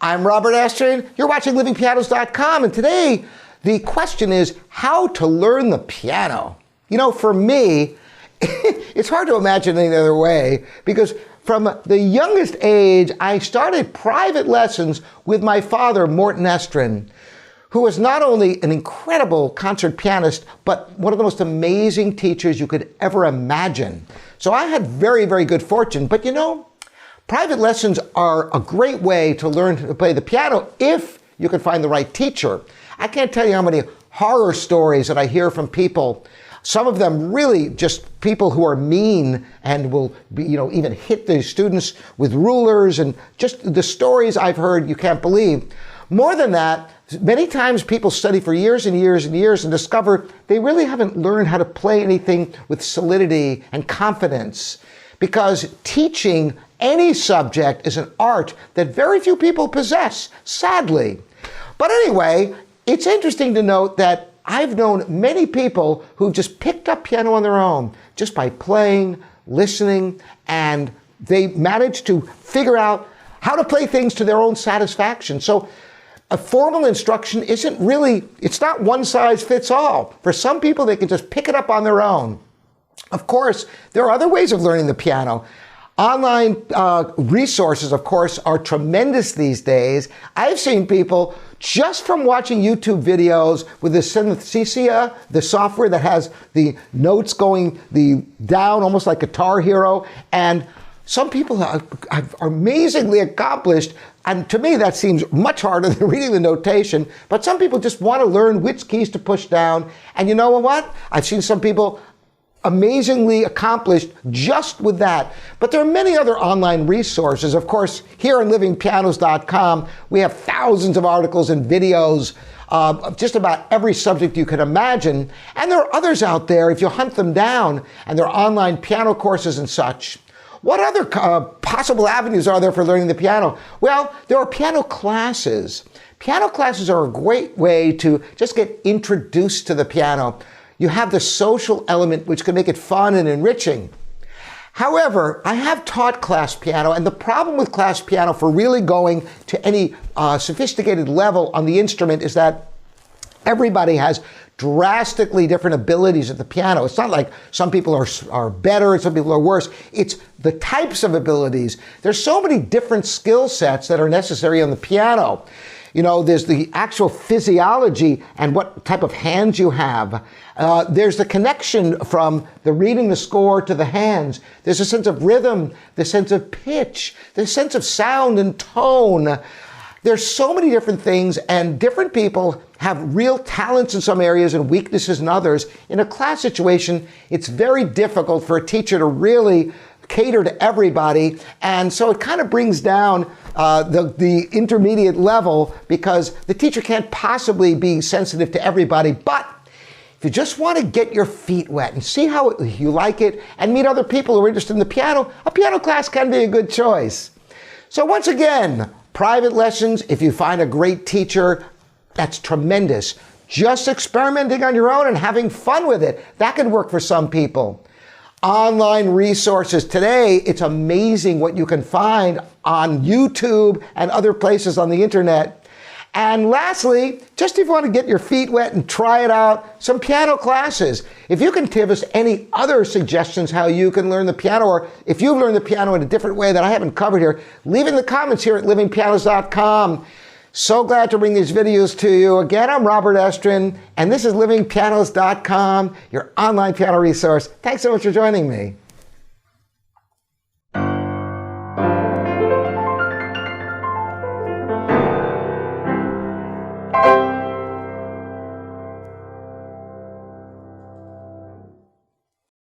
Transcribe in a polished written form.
I'm Robert Estrin. You're watching livingpianos.com, and today the question is how to learn the piano. You know, for me, it's hard to imagine any other way because from the youngest age, I started private lessons with my father, Morton Estrin, who was not only an incredible concert pianist, but one of the most amazing teachers you could ever imagine. So I had very, very good fortune, but you know, private lessons are a great way to learn to play the piano if you can find the right teacher. I can't tell you how many horror stories that I hear from people. Some of them really just people who are mean and will be, even hit the students with rulers, and just the stories I've heard you can't believe. More than that, many times people study for years and years and years and discover they really haven't learned how to play anything with solidity and confidence, because teaching any subject is an art that very few people possess, sadly. But anyway, it's interesting to note that I've known many people who've just picked up piano on their own, just by playing, listening, and they managed to figure out how to play things to their own satisfaction. So a formal instruction isn't really, it's not one size fits all. For some people, they can just pick it up on their own. Of course, there are other ways of learning the piano. Online resources, of course, are tremendous these days. I've seen people just from watching YouTube videos with the Synesthesia, the software that has the notes going down almost like Guitar Hero, and some people are amazingly accomplished, and to me that seems much harder than reading the notation, but some people just want to learn which keys to push down, and you know what? I've seen some people amazingly accomplished just with that. But there are many other online resources. Of course, here on livingpianos.com, we have thousands of articles and videos of just about every subject you can imagine. And there are others out there, if you hunt them down, and there are online piano courses and such. What other possible avenues are there for learning the piano? Well, there are piano classes. Piano classes are a great way to just get introduced to the piano. You have the social element, which can make it fun and enriching. However, I have taught class piano, and the problem with class piano for really going to any sophisticated level on the instrument is that everybody has drastically different abilities at the piano. It's not like some people are better and some people are worse. It's the types of abilities. There's so many different skill sets that are necessary on the piano. You know, there's the actual physiology and what type of hands you have. There's the connection from the reading the score to the hands. There's a sense of rhythm, the sense of pitch, the sense of sound and tone. There's so many different things, and different people have real talents in some areas and weaknesses in others. In a class situation, it's very difficult for a teacher to really cater to everybody, and so it kind of brings down the intermediate level, because the teacher can't possibly be sensitive to everybody. But if you just want to get your feet wet and see how you like it and meet other people who are interested in the piano, a piano class can be a good choice. So once again, private lessons, if you find a great teacher, that's tremendous. Just experimenting on your own and having fun with it, that can work for some people. Online resources. Today, it's amazing what you can find on YouTube and other places on the internet. And lastly, just if you want to get your feet wet and try it out, some piano classes. If you can give us any other suggestions how you can learn the piano, or if you've learned the piano in a different way that I haven't covered here, leave in the comments here at livingpianos.com. So glad to bring these videos to you. Again, I'm Robert Estrin, and this is livingpianos.com, your online piano resource. Thanks so much for joining me.